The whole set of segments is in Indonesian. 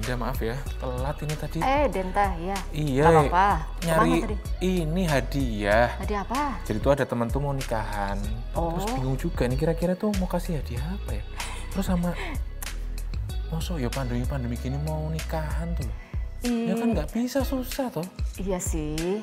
Dinda, maaf ya, telat ini tadi. Denta, ya. Iya, Gak apa-apa. nyari Kemana tadi? ini hadiah. Hadiah apa? Jadi tuh ada temen tuh mau nikahan. Terus bingung juga nih kira-kira tuh mau kasih hadiah apa ya. Terus sama, masa ya pandemi gini mau nikahan tuh. Ya kan nggak bisa, susah toh. Iya sih.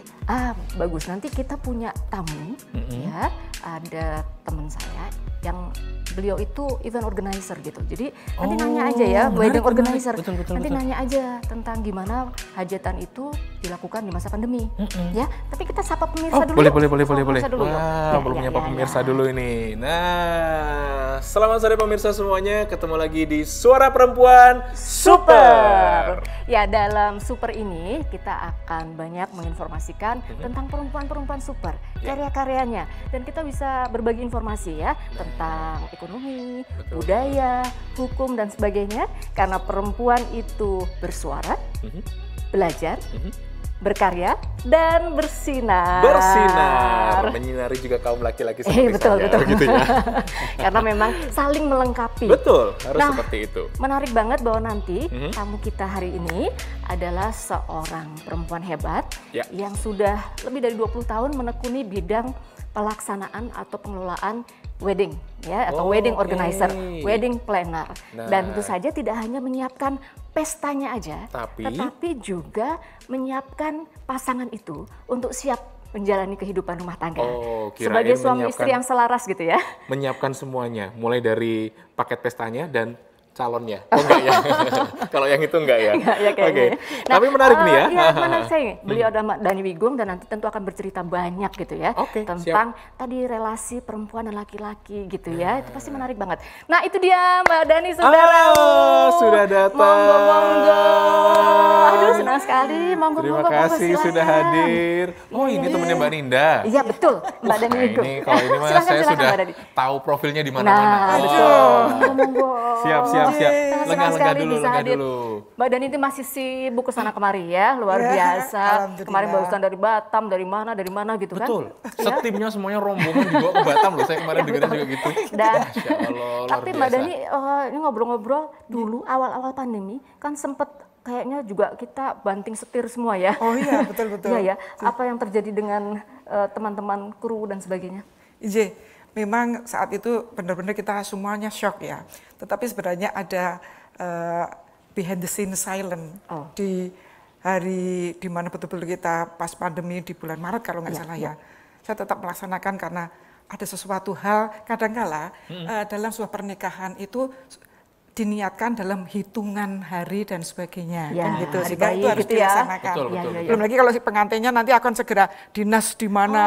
Bagus. Nanti kita punya tamu, ya. Ada teman saya yang beliau itu event organizer gitu. Jadi nanti nanya aja ya, wedding organizer. Betul. Nanti nanya aja tentang gimana hajatan itu dilakukan di masa pandemi, ya. Tapi kita sapa pemirsa dulu. Boleh. Pemirsa dulu, yuk. Wah, belum menyapa pemirsa dulu ini. Nah, selamat sore pemirsa semuanya. Ketemu lagi di Suara Perempuan Super. Ya, dalam Super ini kita akan banyak menginformasikan tentang perempuan-perempuan super, karya-karyanya, dan kita bisa berbagi informasi ya tentang ekonomi, budaya, hukum dan sebagainya. Karena perempuan itu bersuara, belajar, berkarya dan bersinar. Menyinari juga kaum laki-laki seperti betul. saya, gitu ya. Karena memang saling melengkapi. Betul, harus seperti itu. Menarik banget bahwa nanti tamu kita hari ini adalah seorang perempuan hebat yang sudah lebih dari 20 tahun menekuni bidang pelaksanaan atau pengelolaan wedding ya, atau wedding organizer, wedding planner. Dan tentu saja tidak hanya menyiapkan pestanya aja, tetapi juga menyiapkan pasangan itu untuk siap menjalani kehidupan rumah tangga. Sebagai suami istri yang selaras gitu ya. Menyiapkan semuanya, mulai dari paket pestanya dan calonnya. Enggak ya? Kalau yang itu enggak ya? Oke. Nah, tapi menarik nih ya. Iya, menarik saya. Beliau adalah Dhani Wigung dan nanti tentu akan bercerita banyak gitu ya. Tentang tadi relasi perempuan dan laki-laki gitu ya. Itu pasti menarik banget. Nah, itu dia Mbak Dhani, saudara. Sudah datang. Monggo. Aduh, senang sekali. Monggo. Terima kasih sudah hadir. Ini temennya Mbak Ninda. Iya, betul. Mbak Dhani Wigung. Kalau ini mah saya sudah tahu profilnya di mana-mana. Monggo. Siap. Lenggah dulu. Mbak Dhani itu masih sibuk kesana kemari ya, luar biasa. Kemarin barusan dari Batam, dari mana gitu kan. Betul, setimnya semuanya rombongan dibawa ke Batam loh, saya kemarin dengarnya juga gitu. Dan, Allah, tapi Mbak Dhani ini ngobrol-ngobrol dulu awal-awal pandemi kan sempet kayaknya juga kita banting setir semua ya. Oh iya, betul. Iya ya, apa yang terjadi dengan teman-teman kru dan sebagainya? Iya. Memang saat itu benar-benar kita semuanya shock ya. Tetapi sebenarnya ada behind the scene silent di hari di mana betul-betul kita pas pandemi di bulan Maret kalau nggak salah ya. Saya tetap melaksanakan karena ada sesuatu hal kadangkala dalam sebuah pernikahan itu diniatkan dalam hitungan hari dan sebagainya, kan gitu. Sehingga itu harus dilaksanakan. Betul. Belum lagi kalau si pengantinnya nanti akan segera dinas di mana,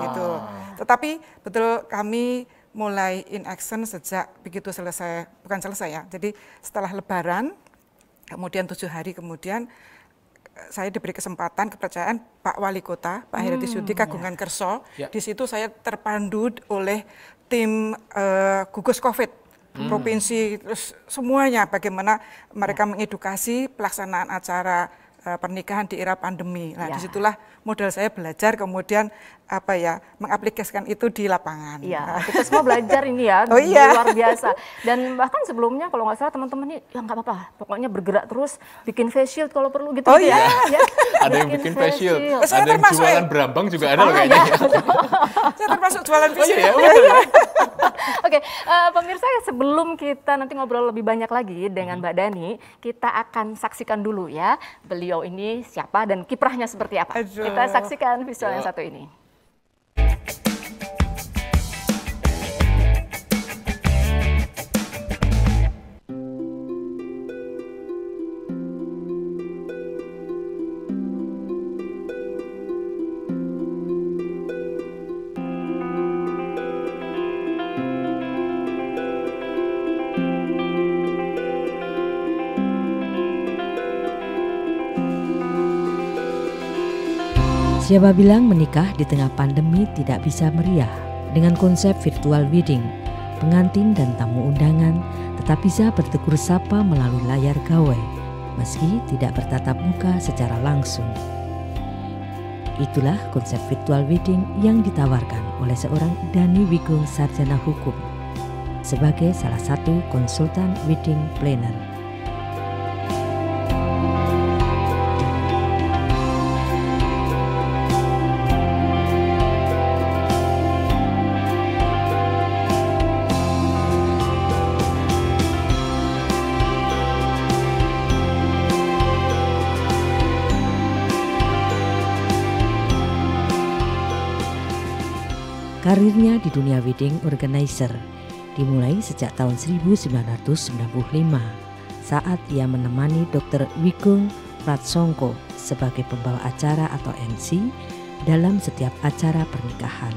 gitu. Tetapi betul kami mulai in action sejak begitu bukan selesai ya. Jadi setelah Lebaran, kemudian 7 hari kemudian saya diberi kesempatan, kepercayaan Pak Wali Kota, Pak Heri Sudi Kagungan Kerso. Di situ saya terpandu oleh tim gugus COVID. Provinsi, terus semuanya bagaimana mereka mengedukasi pelaksanaan acara pernikahan di era pandemi. Nah, disitulah modal saya belajar, kemudian mengaplikasikan itu di lapangan. Iya, kita semua belajar ini ya, luar biasa. Dan bahkan sebelumnya kalau nggak salah teman-teman ini, ya nggak apa-apa, pokoknya bergerak terus, bikin face shield kalau perlu gitu. Ya. Ada yang bikin face shield, ada yang jualan berambang juga ada loh kayaknya. Saya termasuk jualan face shield. Oke, pemirsa, sebelum kita nanti ngobrol lebih banyak lagi dengan Mbak Dhani, kita akan saksikan dulu ya, beliau ini siapa dan kiprahnya seperti apa. Kita saksikan visual yang satu ini. Siapa bilang menikah di tengah pandemi tidak bisa meriah? Dengan konsep virtual wedding, pengantin dan tamu undangan tetap bisa bertegur sapa melalui layar gawai, meski tidak bertatap muka secara langsung. Itulah konsep virtual wedding yang ditawarkan oleh seorang Dhani Wigung Sarjana Hukum sebagai salah satu konsultan wedding planner. Karirnya di dunia wedding organizer dimulai sejak tahun 1995 saat ia menemani Dr. Wigung Pratsongko sebagai pembawa acara atau MC dalam setiap acara pernikahan.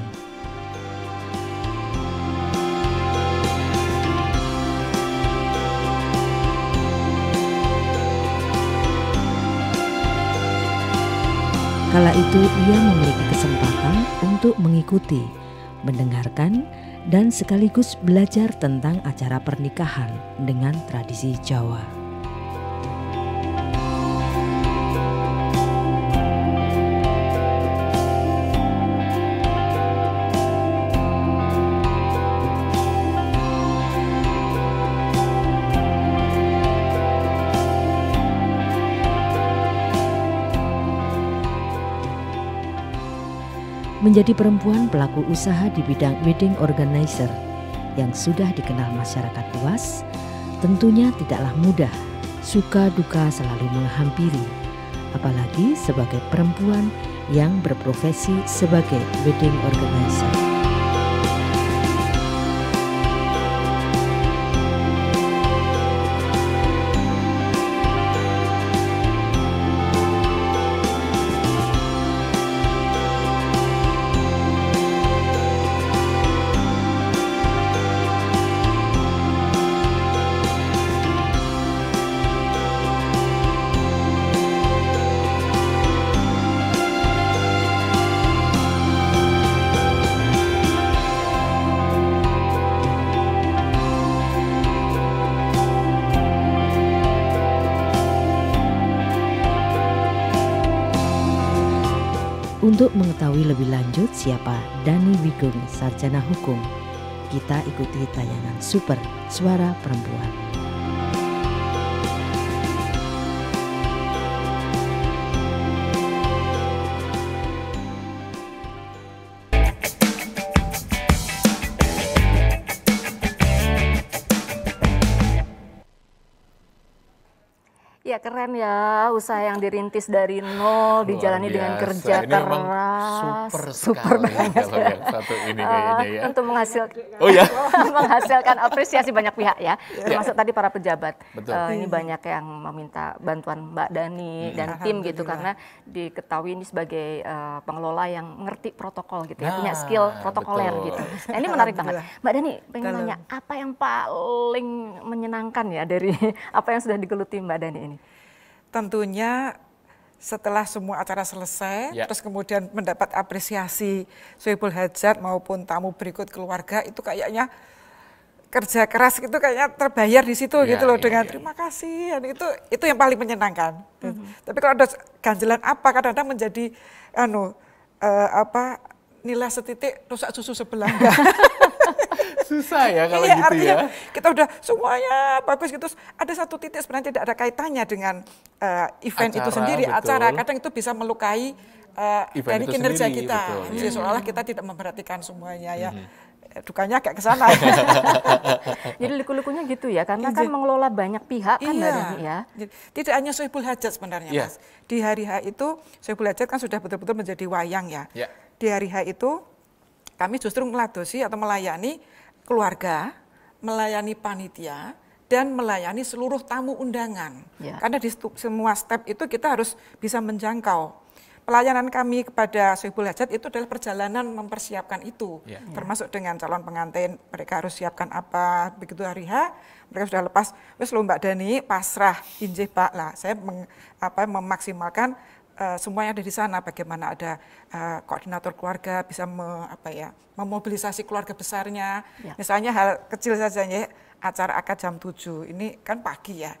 Kala itu ia memiliki kesempatan untuk mengikuti, mendengarkan, dan sekaligus belajar tentang acara pernikahan dengan tradisi Jawa. Menjadi perempuan pelaku usaha di bidang wedding organizer yang sudah dikenal masyarakat luas, tentunya tidaklah mudah. Suka duka selalu menghampiri, apalagi sebagai perempuan yang berprofesi sebagai wedding organizer. Untuk mengetahui lebih lanjut siapa Dani Wigung, sarjana hukum, kita ikuti tayangan Super Suara Perempuan. Ya keren ya, usaha yang dirintis dari nol, dijalani dengan kerja keras. Super banget kalau yang satu ini kayaknya ya. Untuk menghasilkan apresiasi banyak pihak ya, termasuk tadi para pejabat. Ini banyak yang meminta bantuan Mbak Dani dan tim gitu, karena diketahui ini sebagai pengelola yang ngerti protokol gitu ya, punya skill protokoler gitu. Nah ini menarik banget. Mbak Dani, pengen nanya apa yang paling menyenangkan ya dari apa yang sudah digeluti Mbak Dani ini? Tentunya setelah semua acara selesai, terus kemudian mendapat apresiasi Sohibul Hajat maupun tamu berikut keluarga, itu kayaknya kerja keras itu kayaknya terbayar di situ gitu loh, dengan terima kasih, dan itu yang paling menyenangkan. Tapi kalau ada ganjelan apa, kadang-kadang menjadi nilai setitik rusak susu sebelah. Susah ya kalau gitu ya. Kita udah semuanya bagus gitu, ada satu titik sebenarnya tidak ada kaitannya dengan event acara, itu sendiri, acara kadang itu bisa melukai dari kinerja sendiri, kita. Seolah kita tidak memperhatikan semuanya ya. Dukanya agak ke sana. Jadi liku-likunya gitu ya, karena kan mengelola banyak pihak kan dari ya. Tidak hanya Sohibul Hajat sebenarnya Mas. Di hari H itu Sohibul Hajat kan sudah betul-betul menjadi wayang ya. Di hari H itu kami justru meladosi atau melayani keluarga, melayani panitia, dan melayani seluruh tamu undangan. Karena di semua step itu kita harus bisa menjangkau. Pelayanan kami kepada Sohibul Hajat itu adalah perjalanan mempersiapkan itu. Termasuk dengan calon pengantin, mereka harus siapkan apa, begitu hari H, mereka sudah lepas, wes lo Mbak Dani, pasrah, injih Pak lah. Saya memaksimalkan semuanya ada di sana, bagaimana ada koordinator keluarga bisa memobilisasi keluarga besarnya. Misalnya hal kecil saja ya, acara akad jam 7, ini kan pagi ya.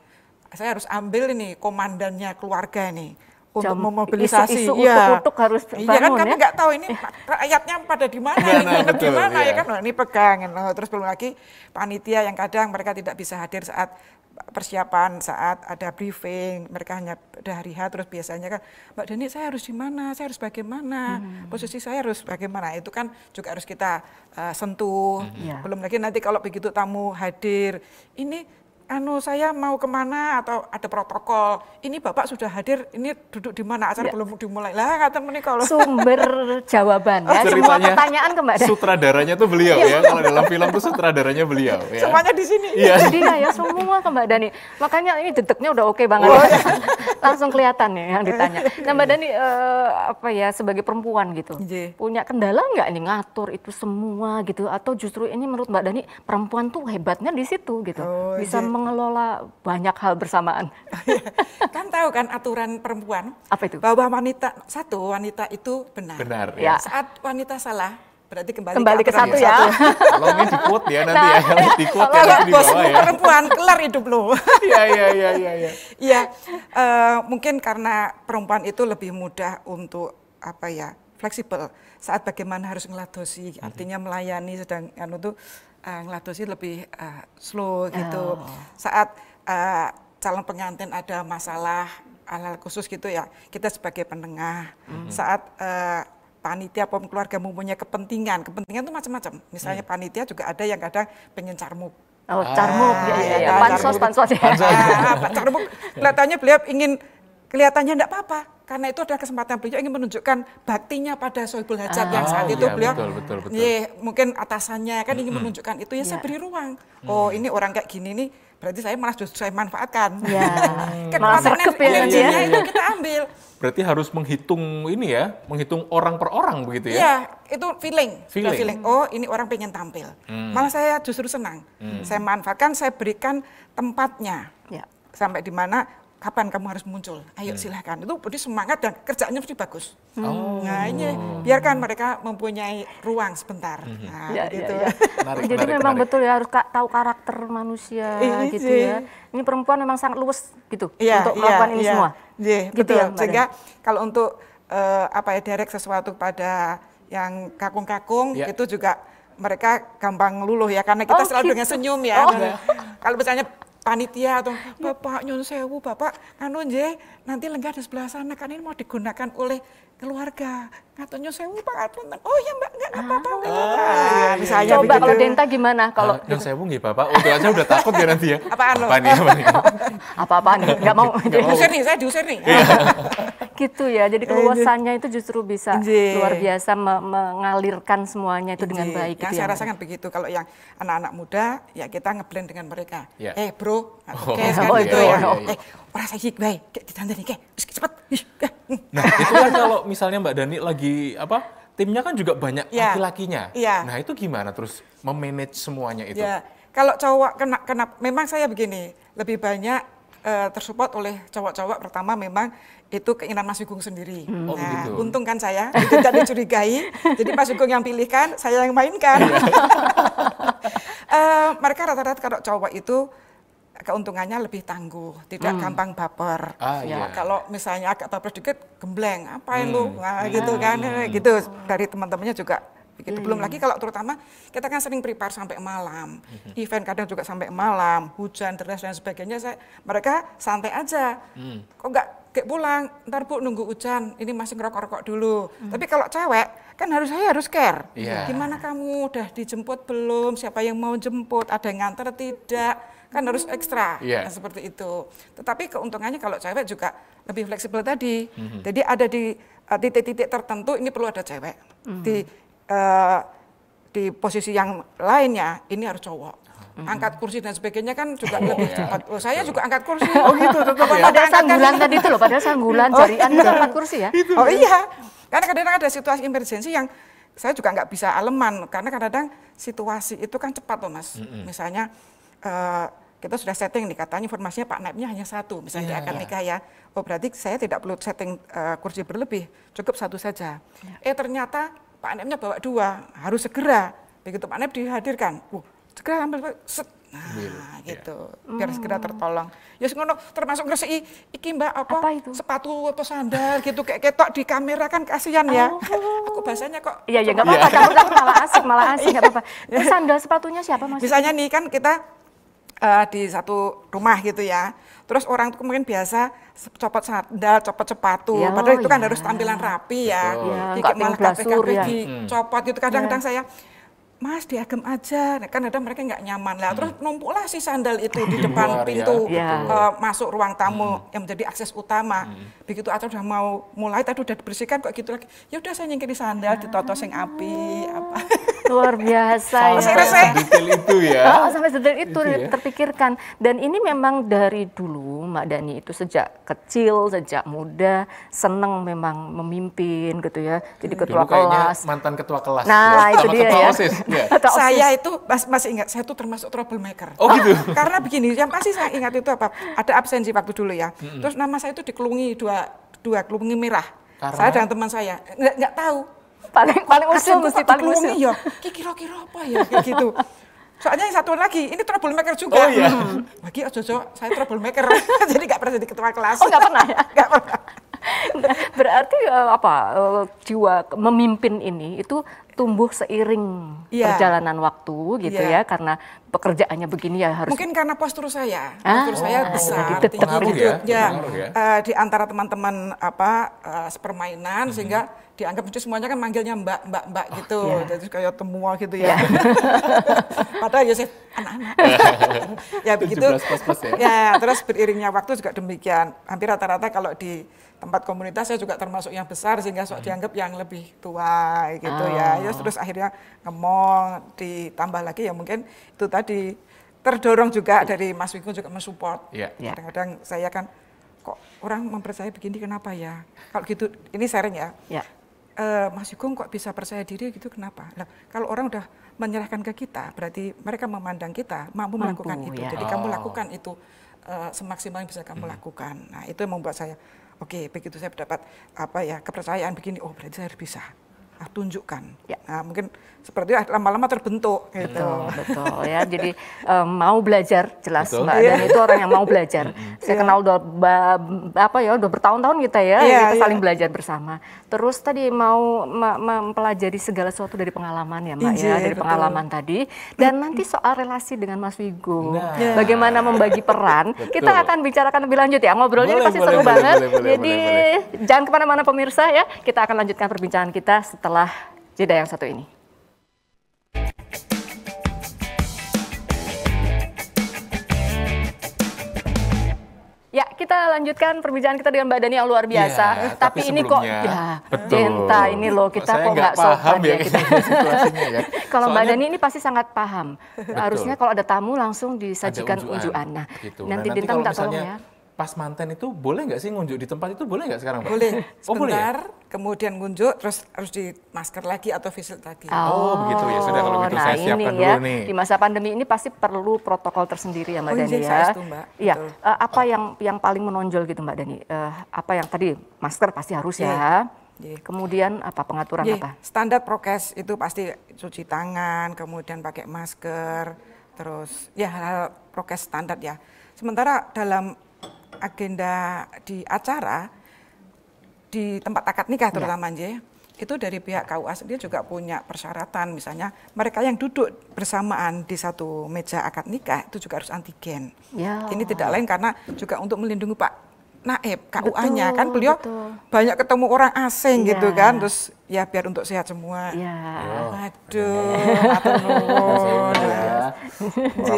Saya harus ambil ini komandannya keluarga ini untuk memobilisasi. Isu-isu harus bangun iya kan kami nggak tahu ini rakyatnya pada di mana, di mana ya kan, ini pegang. Terus belum lagi panitia yang kadang mereka tidak bisa hadir saat persiapan, saat ada briefing, mereka hanya dari H, terus biasanya kan Mbak Dani saya harus di mana, saya harus bagaimana, posisi saya harus bagaimana, itu kan juga harus kita sentuh. Belum lagi nanti kalau begitu tamu hadir, ini saya mau kemana atau ada protokol. Ini Bapak sudah hadir, ini duduk di mana, acara belum dimulai. Lah kata menikah. Sumber jawaban ya, semua pertanyaan ke Mbak Dani. Sutradaranya tuh beliau ya, kalau dalam film tuh sutradaranya beliau ya. Semuanya di sini. Iya ya, semua ke Mbak Dani. Makanya ini deteknya udah oke banget. Langsung kelihatan ya yang ditanya. Nah Mbak Dani, sebagai perempuan gitu, punya kendala nggak ini ngatur itu semua gitu? Atau justru ini menurut Mbak Dani, perempuan tuh hebatnya di situ gitu, bisa mengelola banyak hal bersamaan. Kan tahu kan aturan perempuan? Apa itu? Bahwa wanita itu benar. Benar ya. Saat wanita salah, berarti kembali ke satu ya. Kalau ini di quote ya nanti ya, kalau di quote ya nanti di bawah ya. Perempuan kelar hidup lo. Iya. Iya, mungkin karena perempuan itu lebih mudah untuk fleksibel saat bagaimana harus ngeladosi, artinya melayani, sedang itu ngeladosi lebih slow gitu. Saat calon pengantin ada masalah hal khusus gitu ya, kita sebagai penengah. Saat panitia atau keluarga mempunyai kepentingan itu macam-macam. Misalnya panitia juga ada yang kadang pengen carmuk. Oh, carmuk ya. Pansos ya. Pak Carmuk kelihatannya beliau ingin kelihatannya enggak apa-apa karena itu adalah kesempatan beliau ingin menunjukkan baktinya pada Sohibul Hajat yang saat itu beliau betul. mungkin atasannya kan ingin menunjukkan itu saya beri ruang. Oh, ini orang kayak gini nih, berarti saya malah justru saya manfaatkan. Malah serkep ya energinya itu kita ambil. Berarti harus menghitung orang per orang begitu ya? Iya, itu feeling. Oh, ini orang pengen tampil. Malah saya justru senang. Saya manfaatkan, saya berikan tempatnya. Sampai di mana kapan kamu harus muncul? Ayo silahkan. Itu berarti semangat dan kerjanya mesti bagus. Nah ini biarkan mereka mempunyai ruang sebentar. Gitu. Jadi memang betul ya, harus tahu karakter manusia gitu ya. Ini perempuan memang sangat luwes gitu untuk melakukan ini semua. Gitu betul. Ya, sehingga kalau untuk direct sesuatu pada yang kakung-kakung itu juga mereka gampang luluh ya, karena kita selalu dengan senyum ya. Kalau misalnya panitia atau Bapak nyun sewu, Bapak nanti lenggah di sebelah sana kan ini mau digunakan oleh keluarga. Kata nyun sewu Pak, oh ya Mbak, enggak apa-apa. Misalnya coba begitu. Kalau Denta gimana? Kalau nyun sewu nggih Bapak, udah aja udah takut ya nanti ya. Apa-apaan enggak mau. Saya diusir nih. Gitu ya, jadi keluasannya itu justru bisa luar biasa mengalirkan semuanya itu dengan baik. Yang saya rasakan begitu, kalau yang anak-anak muda ya kita ngeblend dengan mereka. Bro, gitu ya. Orang saya baik, ditandani cepet. Nah itu kan kalau misalnya Mbak Dani lagi timnya kan juga banyak laki-lakinya. Nah itu gimana terus memanage semuanya itu? Kalau cowok memang saya begini, lebih banyak tersupport oleh cowok-cowok. Pertama memang itu keinginan Mas Sugeng sendiri. Nah, untung kan saya, tidak dicurigai. Jadi Mas Sugeng yang pilihkan, saya yang mainkan. Mereka rata-rata kalau cowok itu keuntungannya lebih tangguh, tidak gampang baper. Kalau misalnya agak baper dikit, gembleng, apain lu? Gitu kan, gitu dari teman-temannya juga. Begitu. Belum lagi kalau terutama kita kan sering prepare sampai malam, event kadang juga sampai malam, hujan, deras dan sebagainya. Mereka santai aja, kok nggak kayak pulang, ntar Bu nunggu hujan, ini masih ngerokok-rokok dulu. Tapi kalau cewek kan saya harus care, gimana kamu udah dijemput belum, siapa yang mau jemput, ada yang nganter tidak, kan harus ekstra, seperti itu. Tetapi keuntungannya kalau cewek juga lebih fleksibel tadi, jadi ada di titik-titik tertentu ini perlu ada cewek. Di posisi yang lainnya ini harus cowok. Angkat kursi dan sebagainya kan juga lebih cepat. Saya juga angkat kursi. Gitu tetap ya. Padahal sanggulan tadi itu loh, padahal sanggulan jarian angkat kursi ya. Iya. Karena kadang-kadang ada situasi emergensi yang saya juga nggak bisa aleman, karena kadang-kadang situasi itu kan cepat loh Mas. Misalnya kita sudah setting nih, katanya informasinya Pak Naibnya hanya satu, misalnya dia akan nikah ya. Oh berarti saya tidak perlu setting kursi berlebih, cukup satu saja. Ternyata Pak Naibnya bawa 2, harus segera. Begitu Pak Naib dihadirkan, segera ambil set. Nah, gitu. Biar segera tertolong. Ya ngono termasuk ngresiki iki Mbak apa itu? Sepatu atau sandal gitu kayak ketok di kamera kan kasihan ya. Aku bahasanya kok. Iya enggak apa-apa, campur malah asik enggak apa-apa. Sandal sepatunya siapa Mas? Misalnya nih kan kita di satu rumah gitu ya. Terus orang tuh mungkin biasa copot sandal, copot sepatu. Padahal itu kan harus tampilan rapi ya. Enggak malah kabeh dicopot gitu. Kadang-kadang saya Mas diagem aja, kan ada mereka nggak nyaman lah. Terus numpuklah si sandal itu di depan pintu masuk ruang tamu yang menjadi akses utama. Begitu acara udah mau mulai, tadi udah dibersihkan kok gitu lagi. Ya udah saya nyingkiri sandal, ditoto sing api apa. Luar biasa. Sampai detail itu ya. Sampai detail itu terpikirkan. Dan ini memang dari dulu Mbak Dani itu sejak kecil, sejak muda seneng memang memimpin gitu ya. Jadi ketua kelas. Mantan ketua kelas. Nah, itu dia ya. Saya itu masih ingat, saya itu termasuk troublemaker. Oh gitu. Karena begini, yang pasti saya ingat itu apa? Ada absensi waktu dulu ya. Terus nama saya itu dikelungi dua kelungi merah. Karena? Saya dan teman saya nggak tahu. Paling usul mesti paling usul. Ya, kira-kira apa ya kayak gitu. Soalnya yang satu lagi, ini troublemaker juga. Oh iya. Lagi saya troublemaker. Jadi nggak pernah jadi ketua kelas. Oh nggak pernah ya? Nggak pernah. Berarti jiwa memimpin ini itu tumbuh seiring perjalanan waktu gitu ya, karena pekerjaannya begini ya harus. Mungkin karena postur saya besar, tinggi di antara teman-teman sepermainan sehingga dianggap itu semuanya kan manggilnya mbak gitu, jadi kayak temua gitu ya. Padahal ya saya anak-anak. Ya begitu. Ya terus beriringnya waktu juga demikian. Hampir rata-rata kalau di tempat komunitas saya juga termasuk yang besar sehingga dianggap yang lebih tua gitu ya. Terus akhirnya ngomong, ditambah lagi ya mungkin itu tadi terdorong juga dari Mas Wigung juga mensupport. Kadang-kadang saya kan kok orang mempercayai begini kenapa ya? Kalau gitu ini sharing ya. Mas Wigung kok bisa percaya diri gitu kenapa? Nah, kalau orang udah menyerahkan ke kita berarti mereka memandang kita mampu melakukan itu. Jadi kamu lakukan itu semaksimal yang bisa kamu lakukan. Nah, itu yang membuat saya oke, begitu saya mendapat kepercayaan begini, oh berarti saya harus bisa tunjukkan. Nah, mungkin seperti itu lama-lama terbentuk gitu. Betul ya. Jadi mau belajar jelas Mbak Dan itu orang yang mau belajar. Saya kenal udah bertahun-tahun kita ya, kita saling belajar bersama. Terus tadi mau mempelajari segala sesuatu dari pengalaman ya Mbak dari pengalaman tadi. Dan nanti soal relasi dengan Mas Wigung, bagaimana membagi peran, kita akan bicarakan lebih lanjut ya. Ngobrolnya pasti seru banget. Jadi jangan kemana-mana pemirsa ya. Kita akan lanjutkan perbincangan kita setelah jeda yang satu ini. Ya, kita lanjutkan perbincangan kita dengan Mbak Dani yang luar biasa. Tapi ini kok Genta ini loh, kita kok nggak sopan ya kita. Kalau Mbak Dani ini pasti sangat paham. Harusnya kalau ada tamu langsung disajikan unjukan. Nah, nanti Dinta minta tolong ya. Pas manten itu boleh nggak sih ngunjuk di tempat itu, boleh nggak sekarang Pak? Boleh, sebentar kemudian ngunjuk terus harus di masker lagi atau visit lagi. Begitu ya, sudah kalau gitu saya siapkan dulu nih. Di masa pandemi ini pasti perlu protokol tersendiri ya Mbak Dani ya. Iya, apa yang paling menonjol gitu Mbak Dani? Apa yang tadi, masker pasti harus ya. Kemudian apa pengaturan apa? Standar prokes itu pasti cuci tangan, kemudian pakai masker, terus ya hal prokes standar ya. Sementara dalam agenda di acara di tempat akad nikah terutama itu dari pihak KUA sendiri juga punya persyaratan, misalnya mereka yang duduk bersamaan di satu meja akad nikah itu juga harus antigen. Ini tidak lain karena juga untuk melindungi Pak Naib KUA-nya kan beliau banyak ketemu orang asing gitu kan, terus ya biar untuk sehat semua. Matur nuwun.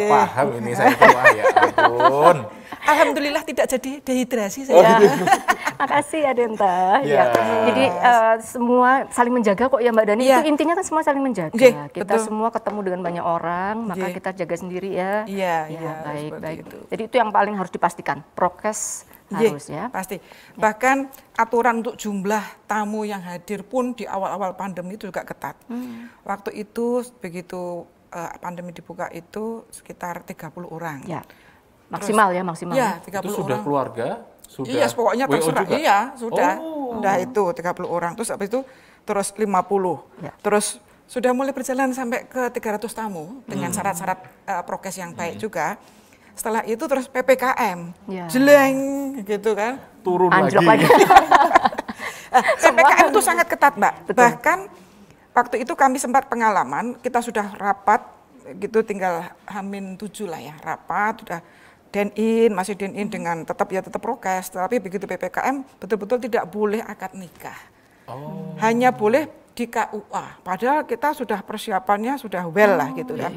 Paham ini saya KUA ya ampun. Alhamdulillah tidak jadi dehidrasi saya. Makasih ya Denta. Jadi semua saling menjaga kok ya Mbak Dani. Itu intinya kan semua saling menjaga. Kita semua ketemu dengan banyak orang, maka kita jaga sendiri ya. Baik. Jadi itu yang paling harus dipastikan. Prokes harus ya. Pasti. Bahkan aturan untuk jumlah tamu yang hadir pun di awal-awal pandemi itu juga ketat. Waktu itu begitu pandemi dibuka itu sekitar 30 orang. Maksimal ya, maksimal. Iya, 30 itu sudah orang. Keluarga, sudah. Iya, pokoknya terserah. Iya, sudah. Udah Oh. itu 30 orang. Terus habis itu terus 50. Ya. Terus sudah mulai berjalan sampai ke 300 tamu dengan syarat-syarat prokes yang baik juga. Setelah itu terus PPKM. Ya. Jeleng gitu kan. Turun Anjlok lagi. PPKM itu sangat ketat, Mbak. Betul. Bahkan waktu itu kami sempat pengalaman, kita sudah rapat gitu tinggal H-7 lah ya, rapat sudah masih dengan tetap prokes, tapi begitu PPKM betul-betul tidak boleh akad nikah. Hanya boleh di KUA. Padahal kita sudah persiapannya sudah well lah gitu kan.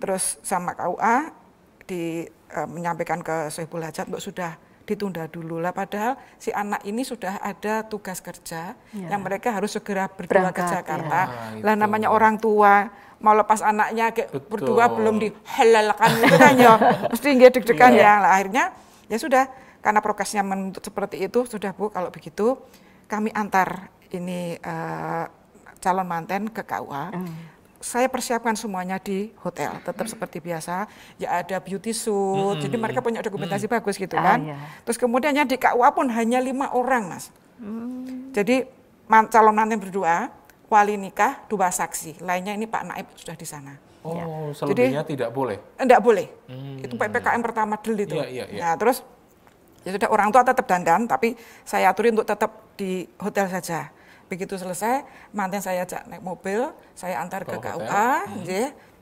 Terus sama KUA menyampaikan ke Sohibul Hajat untuk sudah ditunda dulu lah, padahal si anak ini sudah ada tugas kerja yang mereka harus segera berdua ke Jakarta. Lah namanya orang tua mau lepas anaknya berdua belum dihalalkan itu kan ya mesti deg-degan ya. Lah akhirnya ya sudah, karena prokesnya menuntut seperti itu, sudah Bu kalau begitu kami antar ini calon manten ke KUA. Saya persiapkan semuanya di hotel, tetap seperti biasa. Ya ada beauty suit, jadi mereka punya dokumentasi bagus gitu kan. Terus kemudiannya di KUA pun hanya 5 orang, Mas. Jadi calon manten berdua, wali nikah, 2 saksi. Lainnya ini Pak Naib sudah di sana. Oh, selebihnya tidak boleh? Enggak boleh. Itu PPKM pertama dulu itu. Nah terus ya sudah, orang tua tetap dandan, tapi saya aturin untuk tetap di hotel saja. Begitu selesai, manten saya ajak naik mobil, saya antar ke KUA,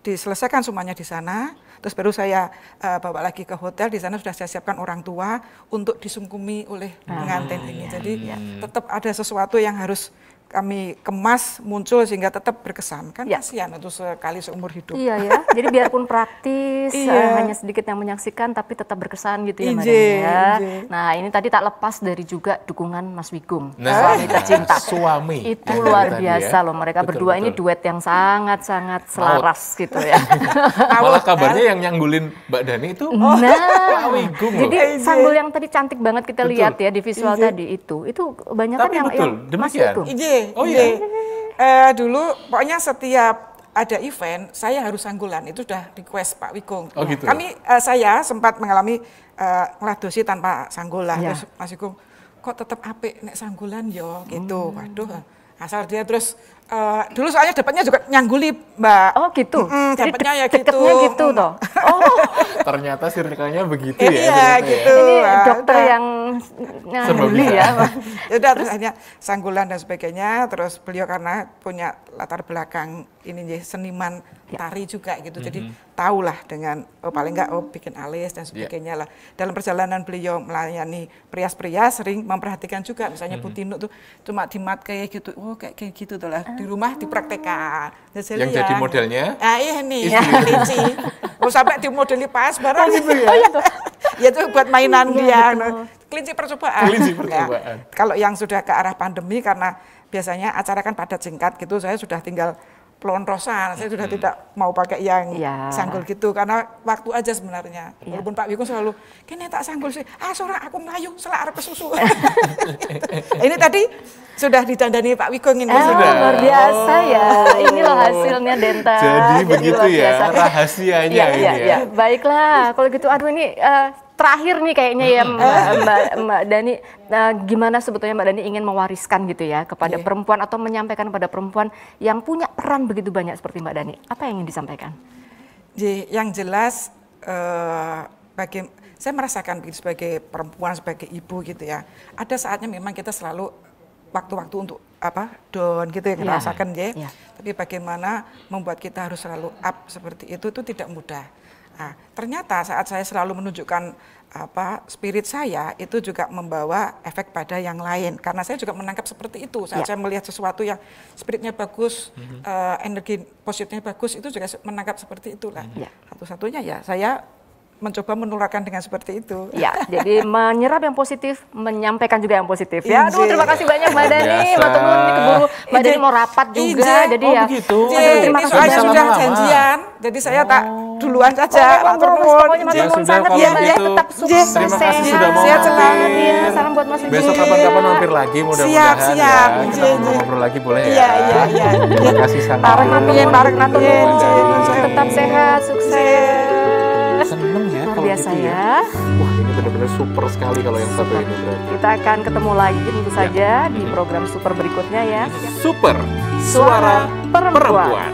diselesaikan semuanya di sana, terus baru saya bawa lagi ke hotel. Di sana sudah saya siapkan orang tua untuk disungkumi oleh pengantin ini. Jadi tetap ada sesuatu yang harus kami kemas muncul sehingga tetap berkesan, kan kasihan itu sekali seumur hidup. Iya ya, jadi biarpun praktis, hanya sedikit yang menyaksikan tapi tetap berkesan gitu ya Mbak Dani ya. Nah ini tadi tak lepas dari juga dukungan Mas Wigung, suami tercinta. Suami. Itu luar biasa loh, mereka berdua ini duet yang sangat-sangat selaras gitu ya. Malah kabarnya yang nyanggulin Mbak Dani itu Pak Wigung loh. Jadi sanggul yang tadi cantik banget kita lihat ya di visual tadi itu banyak kan yang Mas Wigung. Oh iya. Dulu pokoknya setiap ada event saya harus sanggulan, itu sudah request Pak Wigung. Oh gitu. Saya sempat mengalami ngeladosi tanpa sanggul lah. Terus Mas Wigung, kok tetap apik nek sanggulan yo gitu. Waduh, asal dia terus dulu soalnya dapatnya juga nyangguli Mbak. Oh gitu. Dapatnya ya gitu. Deketnya gitu toh. Oh. Ternyata circle-nya begitu ya. Iya gitu. Ini dokter yang nyangguli ya. Udah terus akhirnya sanggulan dan sebagainya. Terus beliau karena punya latar belakang ini seniman tari juga gitu. Jadi tahulah dengan paling enggak bikin alis dan sebagainya lah. Dalam perjalanan beliau melayani pria-pria sering memperhatikan juga, misalnya Bu Tino tuh cuma dimat kayak gitu. Oh kayak gitu tuh lah. Di rumah dipraktekkan. Yang jadi modelnya? Iya nih, kelinci. Oh sampai dimodeli pas barang gitu ya. Ya itu buat mainan dia. Kelinci percobaan. Kelinci percobaan. Kalau yang sudah ke arah pandemi, karena biasanya acara kan padat singkat gitu, saya sudah tinggal pelontrosan, saya sudah tidak mau pakai yang sanggul gitu, karena waktu aja sebenarnya. Walaupun Pak Wigung selalu, kene tak sanggul sih, seorang aku melayu, selak arep kesusu. Ini tadi sudah ditandani Pak Wigung ini. Luar biasa ya, ini loh hasilnya Denta. Jadi begitu ya, rahasianya ini ya. Baiklah, kalau gitu, aduh ini terakhir nih kayaknya ya Mbak Dani, gimana sebetulnya Mbak Dani ingin mewariskan gitu ya kepada perempuan atau menyampaikan kepada perempuan yang punya peran begitu banyak seperti Mbak Dani, apa yang ingin disampaikan? Yang jelas saya merasakan sebagai perempuan, sebagai ibu gitu ya, ada saatnya memang kita selalu waktu-waktu untuk down gitu ya, ngerasakan tapi bagaimana membuat kita harus selalu up seperti itu tidak mudah. Nah, ternyata saat saya selalu menunjukkan spirit saya, itu juga membawa efek pada yang lain. Karena saya juga menangkap seperti itu. Saat saya melihat sesuatu yang spiritnya bagus, energi positifnya bagus, itu juga menangkap seperti itulah. Satu-satunya ya saya mencoba menularkan dengan seperti itu. Ya, jadi menyerap yang positif, menyampaikan juga yang positif. Ya, aduh terima kasih banyak Mbak Dani. Matur nuwun nih keburu Mbak Dani mau rapat juga. Jadi ya. Begitu. Terima kasih. Soalnya sudah janjian. Jadi saya tak duluan saja. Matur nuwun. Matur nuwun sangat ya Mbak. Tetap sukses. Terima kasih sudah mau hadir. Salam buat Mas Wigung. Besok kapan-kapan mampir lagi mudah-mudahan. Siap. Kita ngobrol lagi boleh ya. Iya. Terima kasih sangat. Bareng matur nuwun. Tetap sehat, sukses. Seneng ya luar kalau biasa gitu ya. Wah ini benar-benar super sekali kalau yang satu ini berarti. Kita akan ketemu lagi tentu saja di program super berikutnya ya. Super Suara Perempuan.